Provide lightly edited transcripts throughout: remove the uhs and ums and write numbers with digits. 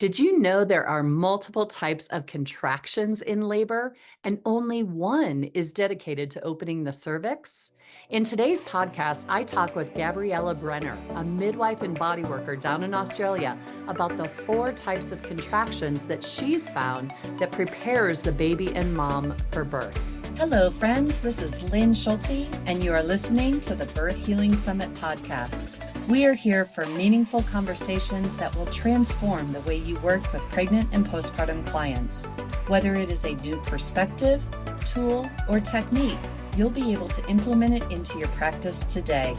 Did you know there are multiple types of contractions in labor, and only one is dedicated to opening the cervix? In today's podcast, I talk with Gabriella Brennar, a midwife and body worker down in Australia, about the 4 types of contractions that she's found that prepares the baby and mom for birth. Hello, friends. This is Lynn Schulte, and you are listening to the Birth Healing Summit podcast. We are here for meaningful conversations that will transform the way you work with pregnant and postpartum clients. Whether it is a new perspective, tool, or technique, you'll be able to implement it into your practice today.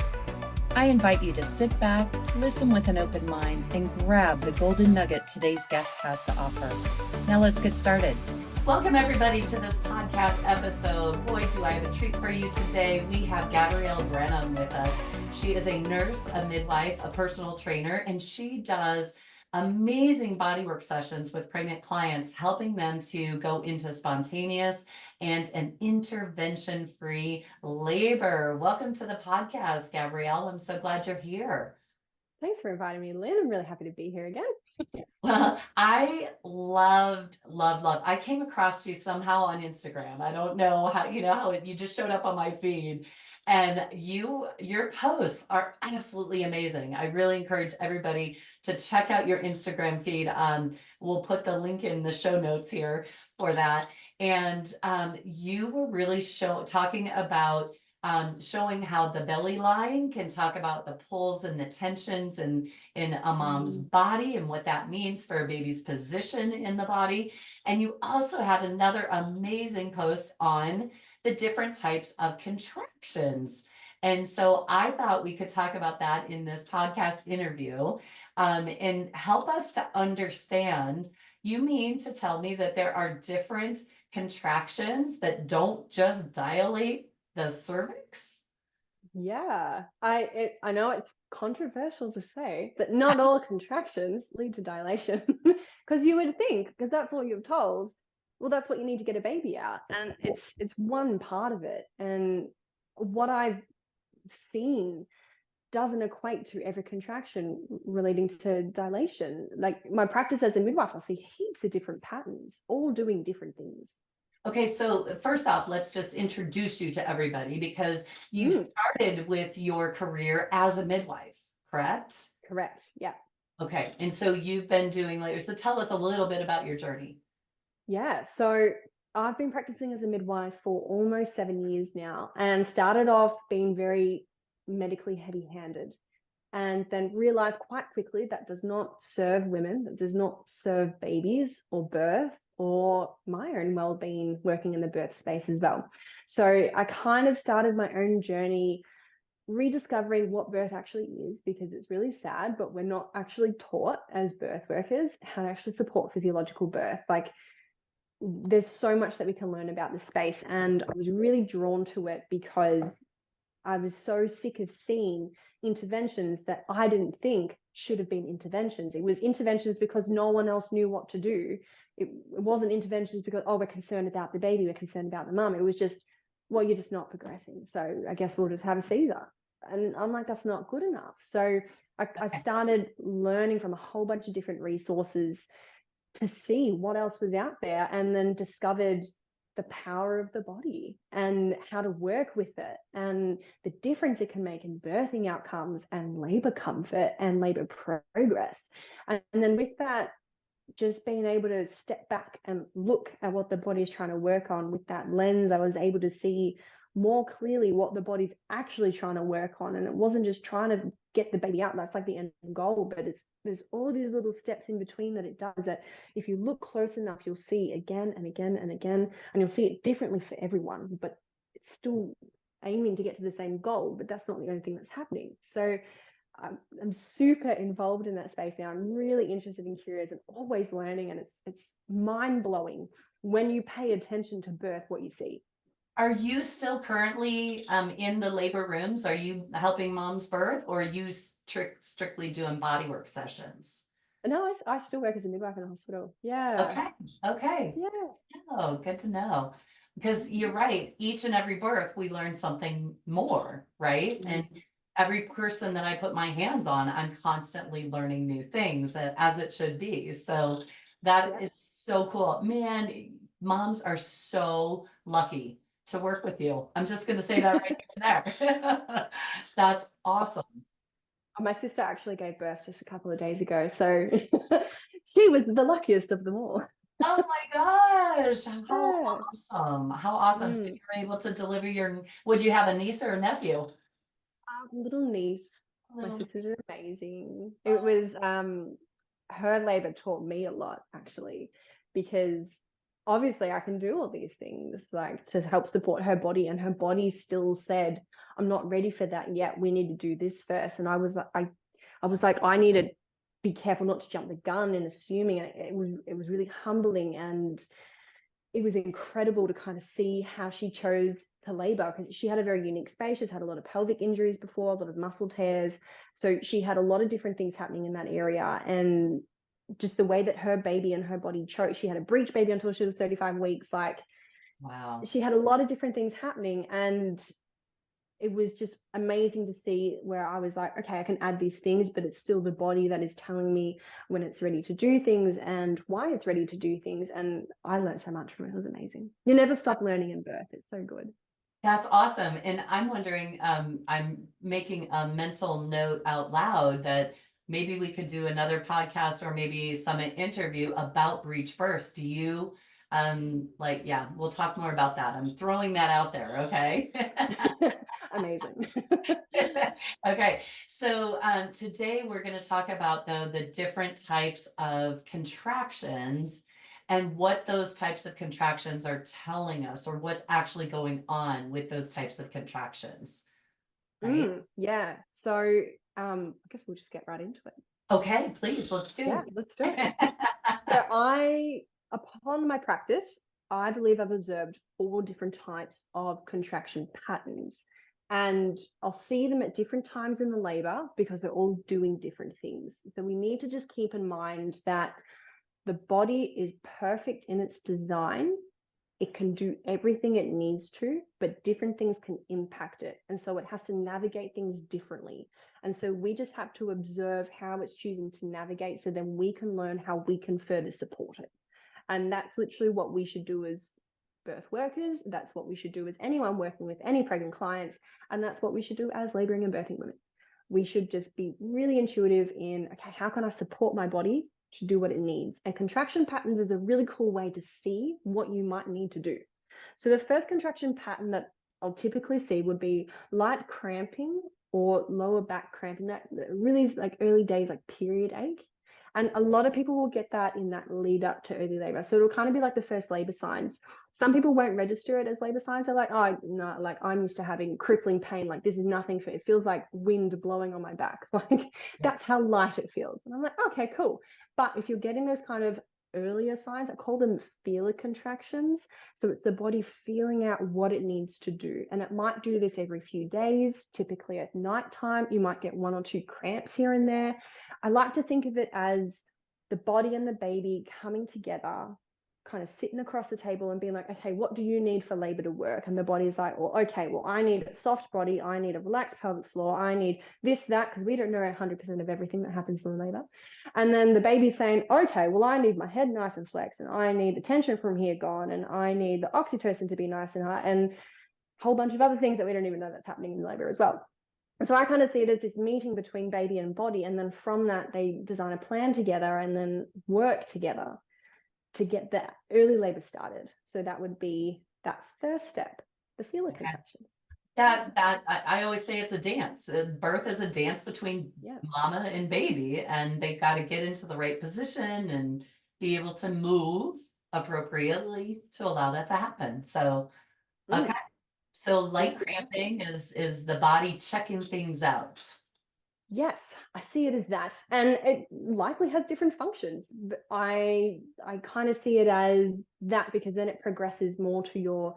I invite you to sit back, listen with an open mind, and grab the golden nugget today's guest has to offer. Now let's get started. Welcome everybody to this podcast episode. Boy, do I have a treat for you today. We have Gabriella Brennar with us. She is a nurse, a midwife, a personal trainer, and she does amazing bodywork sessions with pregnant clients, helping them to go into spontaneous and an intervention-free labor. Welcome to the podcast, Gabrielle. I'm so glad you're here. Thanks for inviting me, Lynn. I'm really happy to be here again. Well, I loved. I came across you somehow on Instagram. I don't know how, you just showed up on my feed, and your posts are absolutely amazing. I really encourage everybody to check out your Instagram feed. We'll put the link in the show notes here for that. And you were really talking about showing how the belly line can talk about the pulls and the tensions and in a mom's body and what that means for a baby's position in the body. And you also had another amazing post on the different types of contractions. And so I thought we could talk about that in this podcast interview and help us to understand. You mean to tell me that there are different contractions that don't just dilate the cervix? Yeah, I know it's controversial to say, but not all contractions lead to dilation. Because you would think, because that's what you're told, well, that's what you need to get a baby out. And it's one part of it. And what I've seen doesn't equate to every contraction relating to dilation. Like my practice as a midwife, I'll see heaps of different patterns, all doing different things. Okay, so first off, let's just introduce you to everybody because you started with your career as a midwife, correct? Correct. Yeah. Okay, and so you've been doing labor. So tell us a little bit about your journey. Yeah. So I've been practicing as a midwife for almost 7 years now, and started off being very medically heavy-handed, and then realized quite quickly that does not serve women, that does not serve babies or birth or my own well-being working in the birth space as well. So I kind of started my own journey rediscovering what birth actually is, because it's really sad, but we're not actually taught as birth workers how to actually support physiological birth. Like there's so much that we can learn about this space, and I was really drawn to it because I was so sick of seeing interventions that I didn't think should have been interventions. It was interventions because no one else knew what to do. It wasn't interventions because, oh, we're concerned about the baby, we're concerned about the mum. It was just, well, you're just not progressing, so I guess we'll just have a Caesar. And I'm like, that's not good enough. So I started learning from a whole bunch of different resources to see what else was out there, and then discovered the power of the body and how to work with it and the difference it can make in birthing outcomes and labor comfort and labor progress. And then with that, just being able to step back and look at what the body is trying to work on with that lens, I was able to see more clearly what the body's actually trying to work on. And it wasn't just trying to get the baby out, that's like the end goal, but there's all these little steps in between that it does, that if you look close enough, you'll see again and again and again, and you'll see it differently for everyone, but it's still aiming to get to the same goal, but that's not the only thing that's happening. So I'm super involved in that space now. I'm really interested and curious and always learning, and it's mind-blowing when you pay attention to birth what you see. Are you still currently in the labor rooms? Are you helping moms birth, or are you strictly doing bodywork sessions? No, I still work as a midwife in a hospital. Yeah. Okay. Yeah. Oh, good to know. Because you're right, each and every birth we learn something more, right? And every person that I put my hands on, I'm constantly learning new things, as it should be. So that Yeah. is so cool. Man, moms are so lucky to work with you. I'm just going to say that right there. That's awesome. My sister actually gave birth just a couple of days ago, so she was the luckiest of them all. Oh my gosh, how Yeah. awesome. How awesome. So you Mm. were able to deliver would you have a niece or a nephew? Little niece, my Little, sister did amazing. It was her labor taught me a lot actually, because obviously I can do all these things like to help support her body, and her body still said, I'm not ready for that yet. We need to do this first. And I was like, I need to be careful not to jump the gun in assuming, and it was really humbling, and it was incredible to kind of see how she chose to labor, because she had a very unique space. She's had a lot of pelvic injuries before, a lot of muscle tears. So she had a lot of different things happening in that area. And just the way that her baby and her body chose, she had a breech baby until she was 35 weeks. Like wow. she had a lot of different things happening. And it was just amazing to see where I was like, okay, I can add these things, but it's still the body that is telling me when it's ready to do things and why it's ready to do things. And I learned so much from it. It was amazing. You never stop learning in birth. It's so good. That's awesome. And I'm wondering, I'm making a mental note out loud that maybe we could do another podcast or maybe some interview about breech births. Do you, like, yeah, we'll talk more about that. I'm throwing that out there. Okay. Amazing. Okay. So, today we're going to talk about the different types of contractions and what those types of contractions are telling us, or what's actually going on with those types of contractions, right? Yeah. So I guess we'll just get right into it. Okay, please, let's Yeah, do let's do it. it. So upon my practice, I believe I've observed 4 different types of contraction patterns. And I'll see them at different times in the labor because they're all doing different things. So we need to just keep in mind that the body is perfect in its design. It can do everything it needs to, but different things can impact it. And so it has to navigate things differently. And so we just have to observe how it's choosing to navigate so then we can learn how we can further support it. And that's literally what we should do as birth workers. That's what we should do as anyone working with any pregnant clients. And that's what we should do as laboring and birthing women. We should just be really intuitive in, okay, how can I support my body to do what it needs? And contraction patterns is a really cool way to see what you might need to do. So the first contraction pattern that I'll typically see would be light cramping or lower back cramping. That really is like early days, like period ache. And a lot of people will get that in that lead up to early labor. So it'll kind of be like the first labor signs. Some people won't register it as labor signs. They're like, oh, no, like I'm used to having crippling pain. Like this is nothing for it. Feels like wind blowing on my back. Like that's how light it feels. And I'm like, okay, cool. But if you're getting those kind of earlier signs, I call them feeler contractions. So it's the body feeling out what it needs to do. And it might do this every few days, typically at nighttime. You might get 1 or 2 cramps here and there. I like to think of it as the body and the baby coming together, kind of sitting across the table and being like, okay, what do you need for labor to work? And the body's like, well, okay, well, I need a soft body. I need a relaxed pelvic floor. I need this, that, because we don't know 100% of everything that happens in labor. And then the baby's saying, okay, well, I need my head nice and flexed, and I need the tension from here gone, and I need the oxytocin to be nice and high, and a whole bunch of other things that we don't even know that's happening in labor as well. So I kind of see it as this meeting between baby and body. And then from that, they design a plan together and then work together to get the early labor started. So that would be that first step, the feeler Okay. contractions. I always say it's a dance. Birth is a dance between Yeah. mama and baby, and they've got to get into the right position and be able to move appropriately to allow that to happen. So, okay. Mm, So light exactly. cramping is the body checking things out. Yes, I see it as that. And it likely has different functions. But I kind of see it as that because then it progresses more to your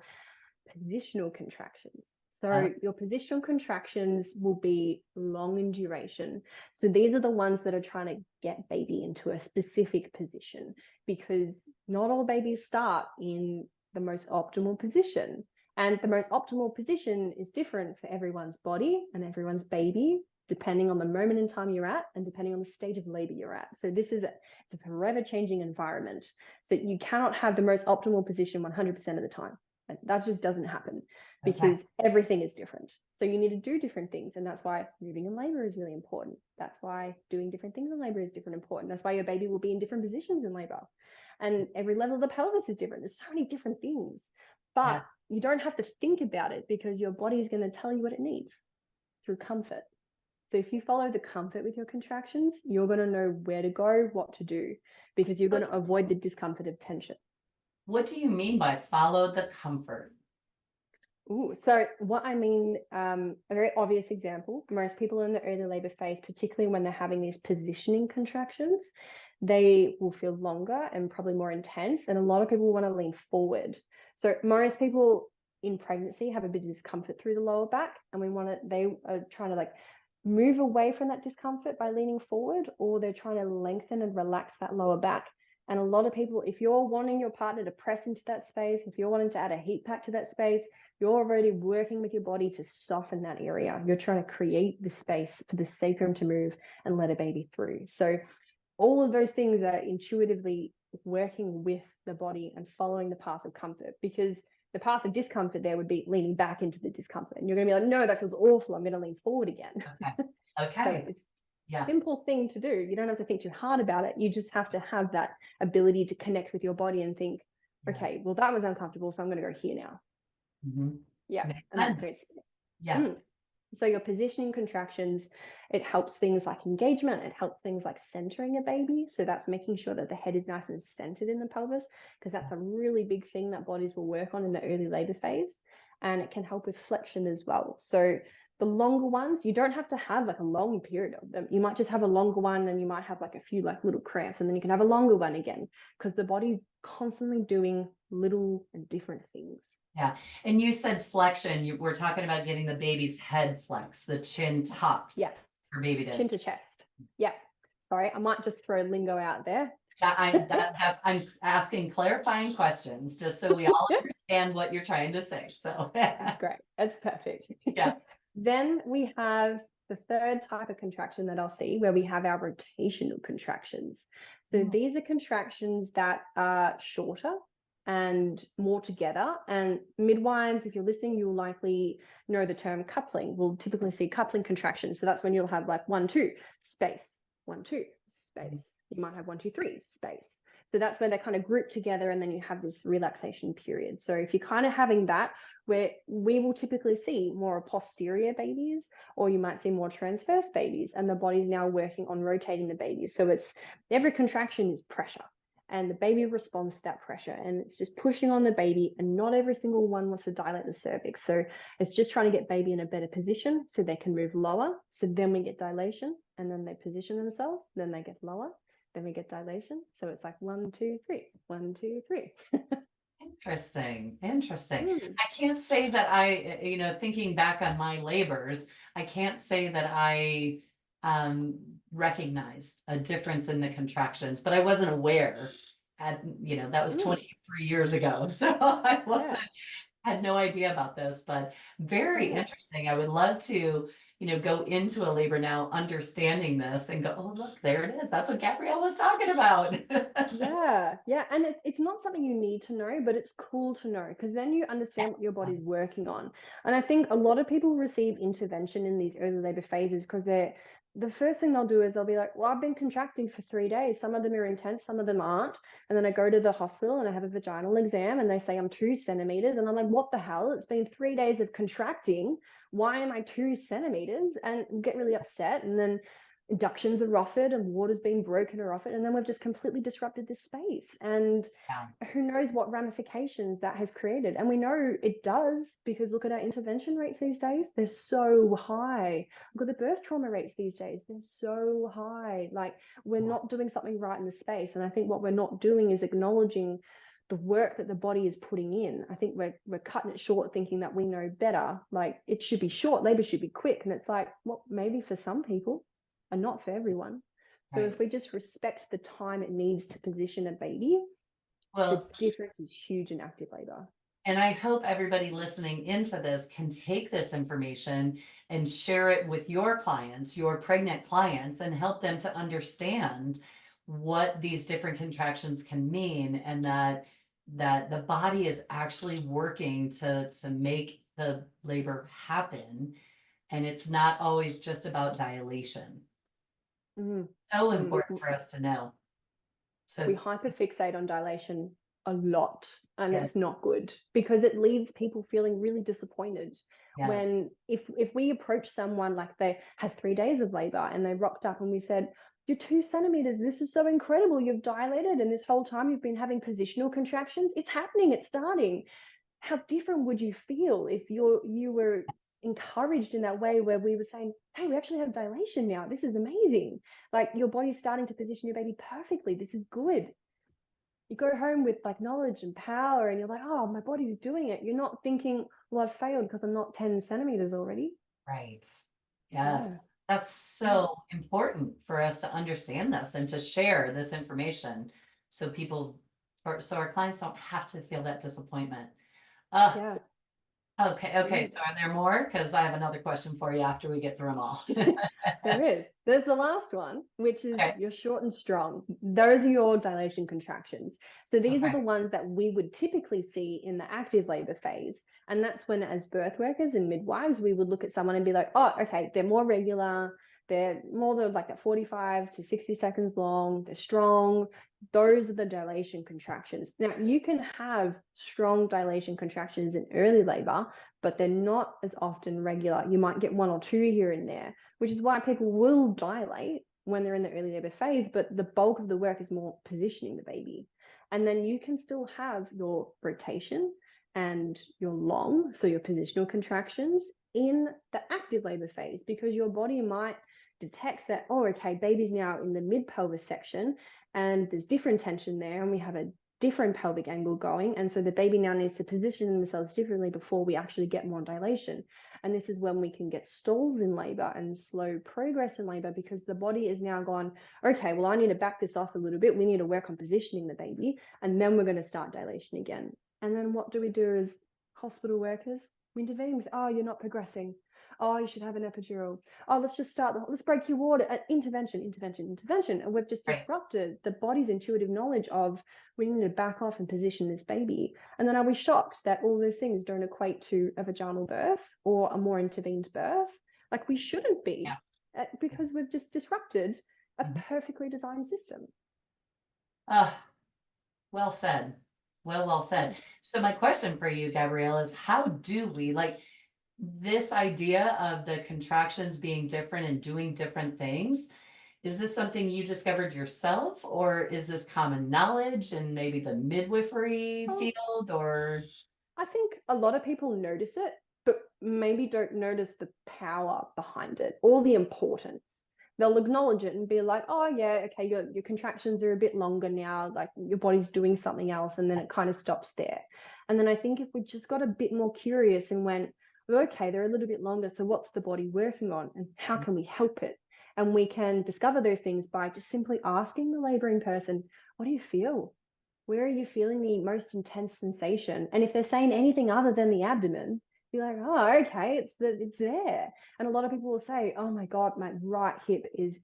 positional contractions. Uh, So your positional contractions will be long in duration. So these are the ones that are trying to get baby into a specific position, because not all babies start in the most optimal position. And the most optimal position is different for everyone's body and everyone's baby, depending on the moment in time you're at and depending on the stage of labor you're at. So it's a forever changing environment. So you cannot have the most optimal position 100% of the time. And that just doesn't happen because everything is different. So you need to do different things. And that's why moving in labor is really important. That's why doing different things in labor is important. That's why your baby will be in different positions in labor. And every level of the pelvis is different. There's so many different things. But you don't have to think about it because your body is going to tell you what it needs through comfort. So if you follow the comfort with your contractions, you're going to know where to go, what to do, because you're going to avoid the discomfort of tension. What do you mean by follow the comfort? Ooh, so what I mean, a very obvious example, most people in the early labor phase, particularly when they're having these positioning contractions, they will feel longer and probably more intense. And a lot of people want to lean forward. So most people in pregnancy have a bit of discomfort through the lower back, and they are trying to like move away from that discomfort by leaning forward, or they're trying to lengthen and relax that lower back. And a lot of people, if you're wanting your partner to press into that space, if you're wanting to add a heat pack to that space, you're already working with your body to soften that area. You're trying to create the space for the sacrum to move and let a baby through. So all of those things are intuitively working with the body and following the path of comfort, because the path of discomfort there would be leaning back into the discomfort. And you're going to be like, no, that feels awful. I'm going to lean forward again. Okay. So it's a simple thing to do. You don't have to think too hard about it. You just have to have that ability to connect with your body and think, okay, well, that was uncomfortable, so I'm going to go here now. Yeah. And that creates. So your positioning contractions, it helps things like engagement. It helps things like centering a baby. So that's making sure that the head is nice and centered in the pelvis, because that's a really big thing that bodies will work on in the early labor phase. And it can help with flexion as well. So the longer ones, you don't have to have like a long period of them. You might just have a longer one and you might have like a few like little cramps, and then you can have a longer one again, because the body's constantly doing little and different things. Yeah. And you said flexion. We're talking about getting the baby's head flexed, the chin tucked. Yes. For baby to. Chin to chest. Yeah. Sorry, I might just throw lingo out there. I'm asking clarifying questions just so we all understand what you're trying to say. So that's great. That's perfect. Yeah. Then we have the third type of contraction that I'll see, where we have our rotational contractions. So these are contractions that are shorter and more together. And midwives, if you're listening, you'll likely know the term coupling. We'll typically see coupling contractions. So that's when you'll have like 1, 2, space, 1, 2, space. You might have 1, 2, 3, space. So that's where they're kind of grouped together, and then you have this relaxation period. So if you're kind of having that, where we will typically see more posterior babies, or you might see more transverse babies, and the body's now working on rotating the baby. So it's every contraction is pressure, and the baby responds to that pressure, and it's just pushing on the baby, and not every single one wants to dilate the cervix. So it's just trying to get baby in a better position so they can move lower. So then we get dilation, and then they position themselves, then they get lower, then we get dilation. So it's like 1, 2, 3, 1, 2, 3. Interesting. I can't say that thinking back on my labors, I can't say that I recognized a difference in the contractions, but I wasn't aware that was 23 years ago. So I had no idea about those, but very interesting. I would love to go into a labor now understanding this and go, oh, look, there it is. That's what Gabrielle was talking about. Yeah. And it's not something you need to know, but it's cool to know, because then you understand what your body's working on. And I think a lot of people receive intervention in these early labor phases because the first thing they'll do is they'll be like, well, I've been contracting for 3 days. Some of them are intense, some of them aren't. And then I go to the hospital and I have a vaginal exam and they say I'm 2 centimeters. And I'm like, what the hell? It's been 3 days of contracting. Why am I 2 centimeters? And get really upset. And then inductions are offered and water's being broken or offered. And then we've just completely disrupted this space. And who knows what ramifications that has created. And we know it does, because look at our intervention rates these days. They're so high. Look at the birth trauma rates these days. They're so high. Like, we're not doing something right in the space. And I think what we're not doing is acknowledging the work that the body is putting in. I think we're cutting it short, thinking that we know better. Like, it should be short, labor should be quick. And it's like, well, maybe for some people, and not for everyone. So if we just respect the time it needs to position a baby, the difference is huge in active labor. And I hope everybody listening into this can take this information and share it with your clients, your pregnant clients, and help them to understand what these different contractions can mean, and that the body is actually working to make the labor happen, and it's not always just about dilation. Mm, So mm. important for us to know. We So hyperfixate on dilation a lot, and yes, it's not good because it leaves people feeling really disappointed. yes, When if we approach someone like they had 3 days of labor and they rocked up and we said, you're 2 centimeters, this is so incredible, you've dilated, and this whole time you've been having positional contractions, it's happening, it's starting. How different would you feel if you were yes, encouraged in that way, where we were saying, hey, we actually have dilation now, this is amazing, like your body's starting to position your baby perfectly, this is good. You go home with like knowledge and power and you're like, oh, my body's doing it. You're not thinking, well, I've failed because I'm not 10 centimeters already. right. Yeah. Yes, that's Yeah. so important for us to understand this and to share this information so so our clients don't have to feel that disappointment. Uh, Yeah. okay, Mm. so are there more? Because I have another question for you after we get through them all. There is. There's the last one, which is Okay, you're short and strong. Those are your dilation contractions. So these are okay, the ones that we would typically see in the active labor phase. And that's when, as birth workers and midwives, we would look at someone and be like, oh, okay, they're more regular. They're more than like that 45 to 60 seconds long. They're strong. Those are the dilation contractions. Now, you can have strong dilation contractions in early labor, but they're not as often regular. You might get one or two here and there, which is why people will dilate when they're in the early labor phase, but the bulk of the work is more positioning the baby. And then you can still have your rotation and your long, so your positional contractions in the active labor phase, because your body might detect that, oh, okay, baby's now in the mid pelvis section and there's different tension there, and we have a different pelvic angle going. And so the baby now needs to position themselves differently before we actually get more dilation. And this is when we can get stalls in labor and slow progress in labor, because the body is now gone, okay, well, I need to back this off a little bit. We need to work on positioning the baby, and then we're going to start dilation again. And then what do we do as hospital workers? We intervene with, oh, you're not progressing. Oh, you should have an epidural. Oh, let's just start let's break your water. Intervention. And we've just right. disrupted the body's intuitive knowledge of, we need to back off and position this baby. And then are we shocked that all those things don't equate to a vaginal birth or a more intervened birth? Like, we shouldn't be, Yeah. because we've just disrupted a Mhm. perfectly designed system. Ah, well said. Well said. Mm. So my question for you, Gabrielle, is how do we like this idea of the contractions being different and doing different things? Is this something you discovered yourself, or is this common knowledge in maybe the midwifery Oh, field, or I think a lot of people notice it, but maybe don't notice the power behind it or the importance. They'll acknowledge it and be like, oh, yeah, okay, your contractions are a bit longer now, like your body's doing something else, and then it kind of stops there. And then I think if we just got a bit more curious and went, well, okay, they're a little bit longer, so what's the body working on and how can we help it? And we can discover those things by just simply asking the laboring person, what do you feel? Where are you feeling the most intense sensation? And if they're saying anything other than the abdomen, be like, oh, okay, it's there. And a lot of people will say, oh my God, my right hip is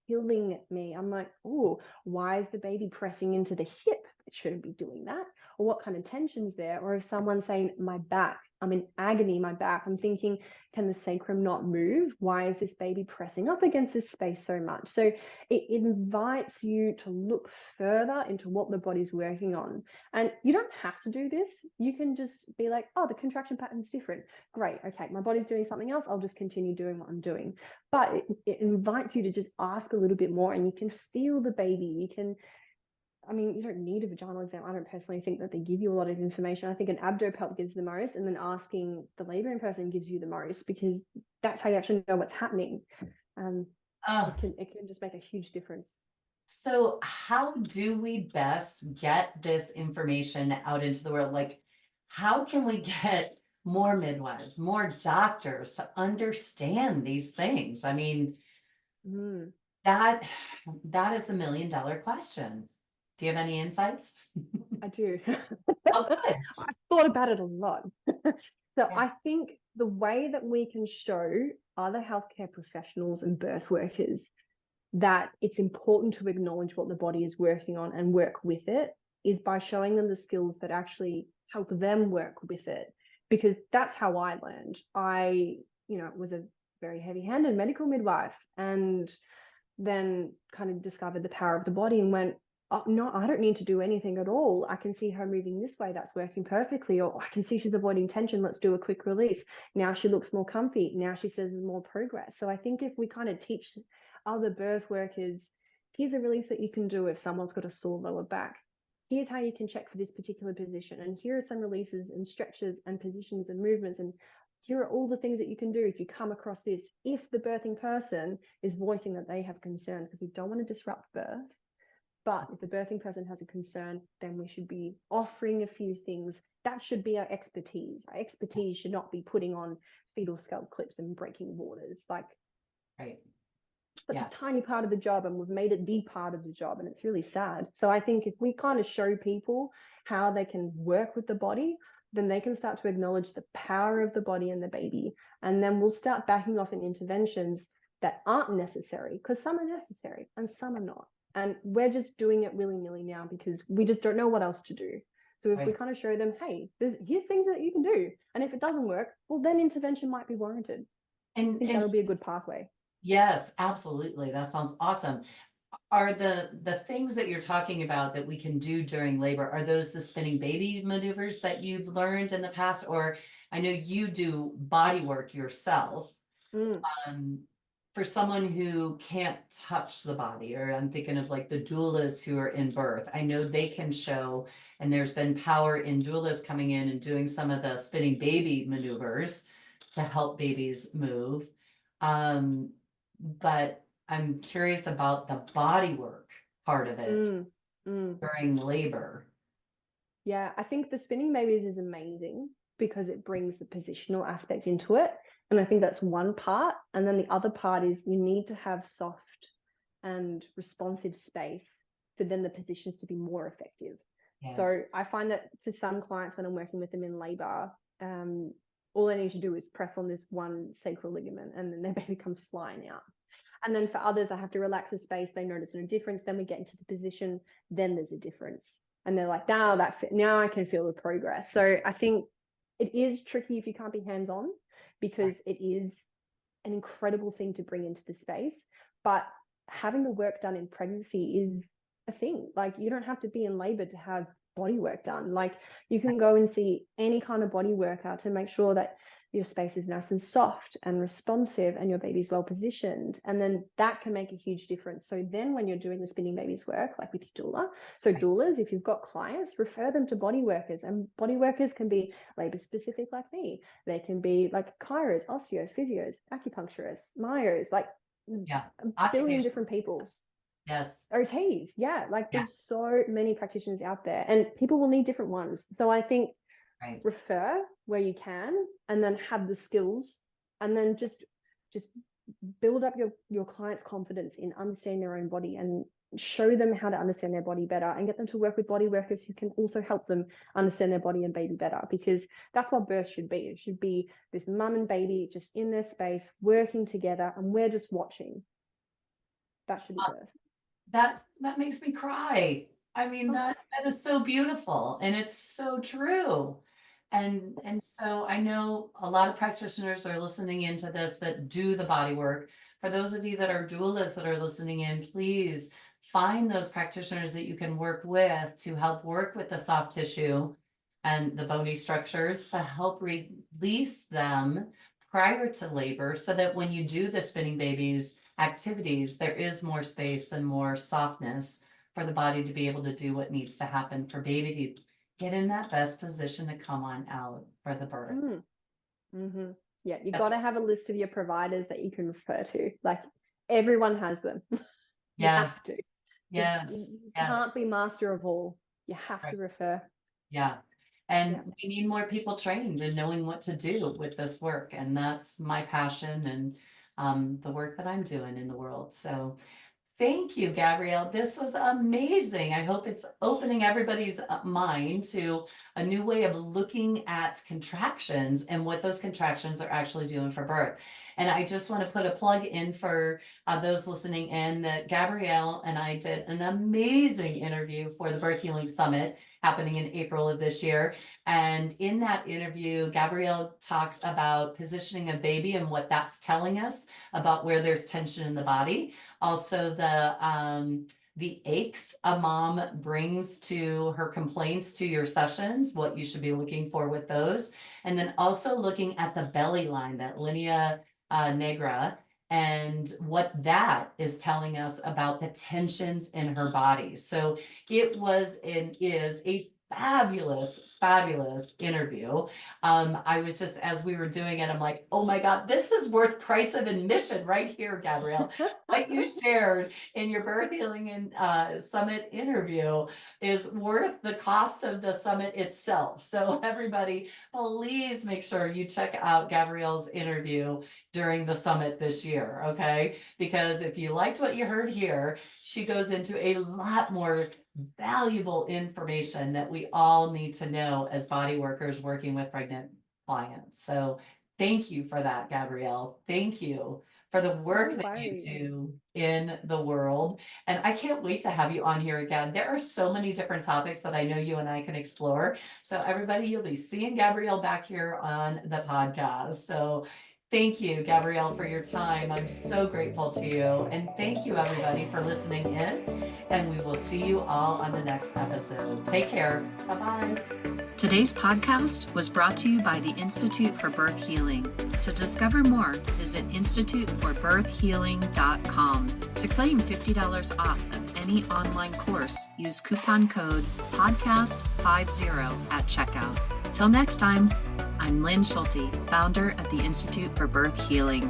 killing me. I'm like, oh, why is the baby pressing into the hip? It shouldn't be doing that. Or what kind of tension's there? Or if someone's saying, my back, I'm in agony, my back, I'm thinking, can the sacrum not move? Why is this baby pressing up against this space so much? So it invites you to look further into what the body's working on. And you don't have to do this. You can just be like, oh, the contraction pattern's different. Great. Okay, my body's doing something else. I'll just continue doing what I'm doing. But it invites you to just ask a little bit more, and you can feel the baby. You can, I mean, you don't need a vaginal exam. I don't personally think that they give you a lot of information. I think an abdopelt gives the most, and then asking the laboring person gives you the most, because that's how you actually know what's happening. Um, oh, it can just make a huge difference. so how do we best get this information out into the world? Like, how can we get more midwives, more doctors to understand these things? I mean, Mm. that that is the million dollar question. Do you have any insights? I do. Oh, good. I've thought about it a lot. So Yeah. I think the way that we can show other healthcare professionals and birth workers that it's important to acknowledge what the body is working on and work with it is by showing them the skills that actually help them work with it. Because that's how I learned. I, was a very heavy-handed medical midwife, and then kind of discovered the power of the body and went, oh, no, I don't need to do anything at all. I can see her moving this way. That's working perfectly. Or I can see she's avoiding tension. Let's do a quick release. Now she looks more comfy. Now she says there's more progress. So I think if we kind of teach other birth workers, here's a release that you can do if someone's got a sore lower back. Here's how you can check for this particular position. And here are some releases and stretches and positions and movements. And here are all the things that you can do if you come across this, if the birthing person is voicing that they have concern, because we don't want to disrupt birth. But if the birthing person has a concern, then we should be offering a few things. That should be our expertise. Our expertise should not be putting on fetal scalp clips and breaking waters. Like, Right. that's Yeah. a tiny part of the job, and we've made it the part of the job, and it's really sad. So I think if we kind of show people how they can work with the body, then they can start to acknowledge the power of the body and the baby. And then we'll start backing off in interventions that aren't necessary, because some are necessary and some are not. And we're just doing it willy-nilly now because we just don't know what else to do. So if we kind of show them, hey, here's things that you can do. And if it doesn't work, well, then intervention might be warranted. I think that'll be a good pathway. Yes, absolutely. That sounds awesome. Are the things that you're talking about that we can do during labor, are those the spinning baby maneuvers that you've learned in the past? Or I know you do body work yourself. Mm. For someone who can't touch the body, or I'm thinking of like the doulas who are in birth, I know they can show, and there's been power in doulas coming in and doing some of the spinning baby maneuvers to help babies move. Um, but I'm curious about the body work part of it Mm. Mm. during labor. Yeah, I think the spinning babies is amazing because it brings the positional aspect into it. And I think that's one part. And then the other part is you need to have soft and responsive space for then the positions to be more effective. So Yes. I find that for some clients, when I'm working with them in labor, all they need to do is press on this one sacral ligament and then their baby comes flying out. And then for others, I have to relax the space. They notice no difference. Then we get into the position. Then there's a difference. And they're like, now I can feel the progress. So I think it is tricky if you can't be hands-on, because it is an incredible thing to bring into the space. But having the work done in pregnancy is a thing. Like, you don't have to be in labor to have body work done. Like, you can go and see any kind of body workout to make sure that your space is nice and soft and responsive and your baby's well positioned. And then that can make a huge difference. So then when you're doing the spinning babies work, like with your doula, so doulas, if you've got clients, refer them to body workers, and body workers can be labor specific like me. They can be like chiros, osteos, physios, acupuncturists, myos, like Yeah. a billion Occupation. different people. Yes. Yes. OTs, yeah, like Yeah. there's so many practitioners out there, and people will need different ones. So I think Right. refer where you can, and then have the skills, and then just build up your client's confidence in understanding their own body, and show them how to understand their body better, and get them to work with body workers who can also help them understand their body and baby better, because that's what birth should be. It should be this mum and baby just in their space working together, and we're just watching. That should be birth. That makes me cry. I mean, Oh, that is so beautiful and it's so true. And so I know a lot of practitioners are listening into this that do the body work. For those of you that are doulas that are listening in, please find those practitioners that you can work with to help work with the soft tissue and the bony structures to help release them prior to labor, so that when you do the spinning babies activities, there is more space and more softness for the body to be able to do what needs to happen for baby to get in that best position to come on out for the birth. mm-hmm. Yeah, you got Yes, to have a list of your providers that you can refer to. Like, everyone has them. You yes, have to. yes, You yes. can't be master of all. You have to Right. refer. Yeah. Yeah. And we need more people trained and knowing what to do with this work. And that's my passion and the work that I'm doing in the world. So Thank you, Gabrielle. This was amazing. I hope it's opening everybody's mind to a new way of looking at contractions and what those contractions are actually doing for birth. And I just want to put a plug in for those listening in that Gabrielle and I did an amazing interview for the Birth Healing Summit happening in April of this year. And in that interview, Gabrielle talks about positioning a baby and what that's telling us about where there's tension in the body. Also, the aches a mom brings to her complaints to your sessions, what you should be looking for with those. And then also looking at the belly line, that linea negra, and what that is telling us about the tensions in her body. So it was and is a fabulous interview. I was just, as we were doing it, I'm like, oh my God, this is worth price of admission right here, Gabrielle. What you shared in your Birth Healing and Summit interview is worth the cost of the summit itself. So everybody, please make sure you check out Gabrielle's interview during the summit this year, okay? Because if you liked what you heard here, she goes into a lot more valuable information that we all need to know as body workers working with pregnant clients. So thank you for that, Gabrielle. Thank you for the work No that you worries. do in the world. And I can't wait to have you on here again. There are so many different topics that I know you and I can explore. So everybody, you'll be seeing Gabrielle back here on the podcast. So thank you, Gabrielle, for your time. I'm so grateful to you. And thank you, everybody, for listening in. And we will see you all on the next episode. Take care. Bye-bye. Today's podcast was brought to you by the Institute for Birth Healing. To discover more, visit instituteforbirthhealing.com. To claim $50 off of any online course, use coupon code podcast50 at checkout. Till next time, I'm Lynn Schulte, founder of the Institute for Birth Healing.